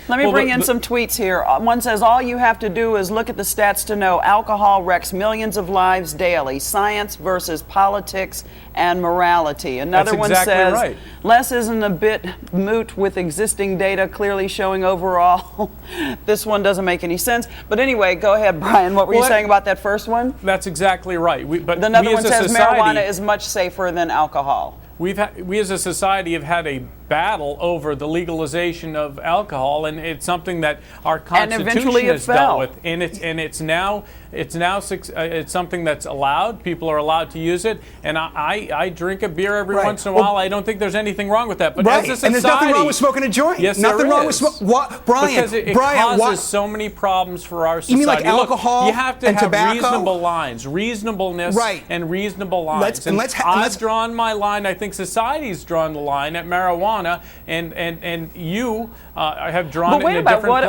Let me bring in some tweets here. One says, all you have to do is look at the stats to know alcohol wrecks millions of lives daily. Science versus politics and morality. Another one says, Les isn't a bit moot with existing data clearly showing overall. This one doesn't make any sense. But anyway, go ahead, Brian. What were you saying about that first one? That's exactly right. But another one says marijuana is much safer than alcohol. We as a society have had a battle over the legalization of alcohol, and it's something that our Constitution has dealt with. And it's something that's allowed. People are allowed to use it. And I drink a beer every once in a while. I don't think there's anything wrong with that. But as a society, and there's nothing wrong with smoking a joint. Yes, nothing there wrong is. with what, Brian? Because it causes so many problems for our society. You mean like alcohol? Look, you have to and have tobacco? reasonable lines, reasonableness, and reasonable lines. I've drawn my line. I think society's drawn the line at marijuana, and you have drawn it in a different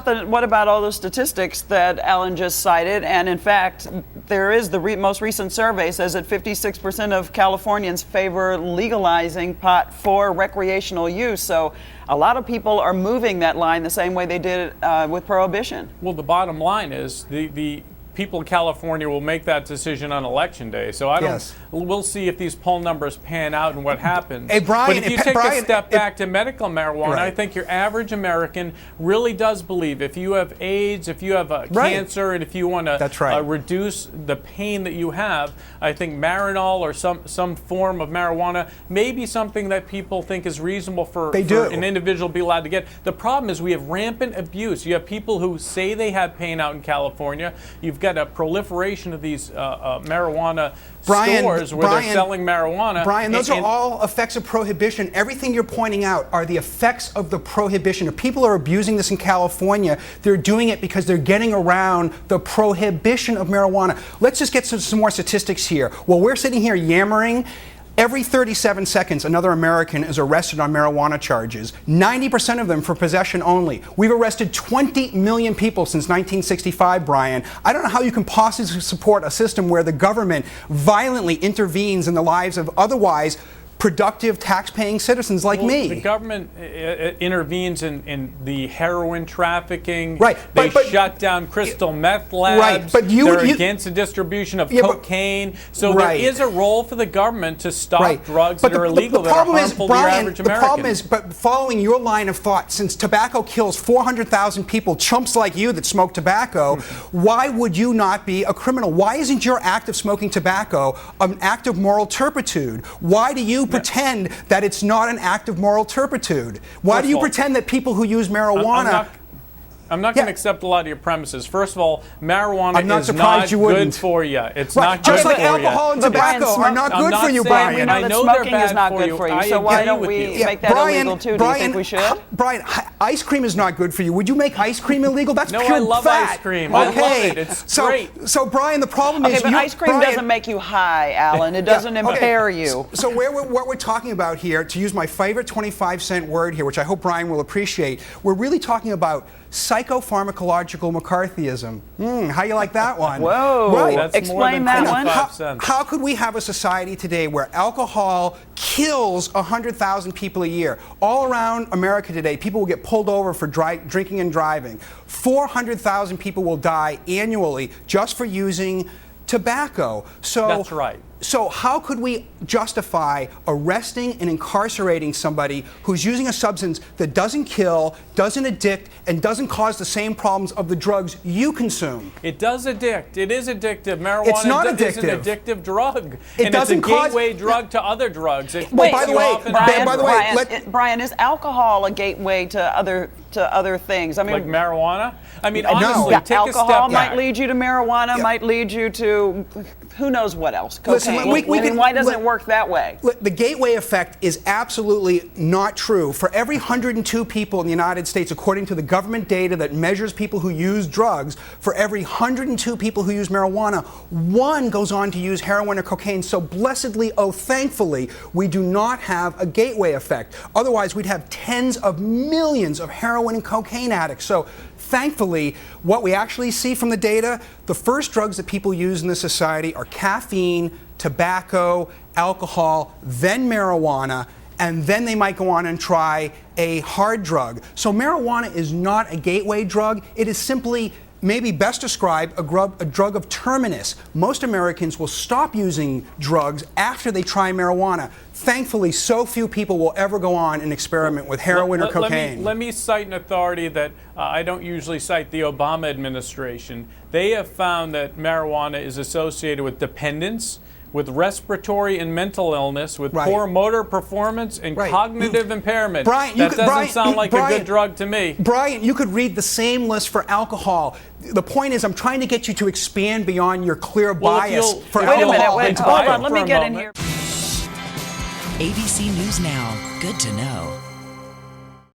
place. What about all those statistics that Alan just cited? And in fact, there is the most recent survey says that 56% of Californians favor legalizing pot for recreational use. So a lot of people are moving that line the same way they did with prohibition. Well, the bottom line is the people in California will make that decision on Election Day. So we'll see if these poll numbers pan out and what happens. Hey, Brian, but if you take a step back to medical marijuana, I think your average American really does believe if you have AIDS, if you have cancer, and if you want to reduce the pain that you have, I think Marinol or some form of marijuana may be something that people think is reasonable for an individual to be allowed to get. The problem is we have rampant abuse. You have people who say they have pain out in California. You've got a proliferation of these marijuana stores where they're selling marijuana. Brian, those are all effects of prohibition. Everything you're pointing out are the effects of the prohibition. If people are abusing this in California, they're doing it because they're getting around the prohibition of marijuana. Let's just get some more statistics here. While we're sitting here yammering, every 37 seconds, another American is arrested on marijuana charges, 90% of them for possession only. We've arrested 20 million people since 1965, Brian. I don't know how you can possibly support a system where the government violently intervenes in the lives of otherwise productive tax-paying citizens like me. The government intervenes in the heroin trafficking. They shut down crystal meth labs. They're against the distribution of cocaine. So there is a role for the government to stop drugs that are illegal that are harmful to the average American. The problem is, following your line of thought, since tobacco kills 400,000 people, chumps like you that smoke tobacco, why would you not be a criminal? Why isn't your act of smoking tobacco an act of moral turpitude? Why do you pretend that it's not an act of moral turpitude? Why do you pretend that people who use marijuana... I'm not going to accept a lot of your premises. First of all, marijuana is not good for you. It's not good just like for you. alcohol and tobacco are not good for you, Brian. We know that smoking is not good for you. So why don't we make that illegal too? Do you think we should? Brian, ice cream is not good for you. Would you make ice cream illegal? That's pure fat. No, I love ice cream. I love it. It's great. So, Brian, the problem is... but ice cream doesn't make you high, Alan. It doesn't impair you. So what we're talking about here, to use my favorite 25-cent word here, which I hope Brian will appreciate, we're really talking about psychopharmacological McCarthyism. How you like that one? Whoa. Explain that one. How could we have a society today where alcohol kills 100,000 people a year? All around America today, people will get pulled over for drinking and driving. 400,000 people will die annually just for using tobacco. That's right. So how could we justify arresting and incarcerating somebody who's using a substance that doesn't kill, doesn't addict, and doesn't cause the same problems of the drugs you consume? It does addict. It is addictive. Marijuana is an addictive drug. And it's a gateway drug to other drugs. By the way, Brian, is alcohol a gateway to other things? I mean, like marijuana? I mean, honestly, take a step back. Alcohol might lead you to marijuana, might lead you to who knows what else. Cocaine. Why doesn't it work that way? The gateway effect is absolutely not true. For every 102 people in the United States, according to the government data that measures people who use drugs, for every 102 people who use marijuana, one goes on to use heroin or cocaine. So blessedly, thankfully, we do not have a gateway effect. Otherwise, we'd have tens of millions of heroin and cocaine addicts. So thankfully, what we actually see from the data, the first drugs that people use in this society are caffeine, tobacco, alcohol, then marijuana, and then they might go on and try a hard drug. So marijuana is not a gateway drug. It is simply, maybe best described, a drug of terminus. Most Americans will stop using drugs after they try marijuana. Thankfully, so few people will ever go on and experiment with heroin or cocaine. Let me cite an authority that I don't usually cite, the Obama administration. They have found that marijuana is associated with dependence, with respiratory and mental illness, with poor motor performance and cognitive impairment. Brian, that doesn't sound like a good drug to me. Brian, you could read the same list for alcohol. The point is, I'm trying to get you to expand beyond your clear bias for alcohol. Wait a minute, hold on, let me get in here. ABC News Now. Good to know.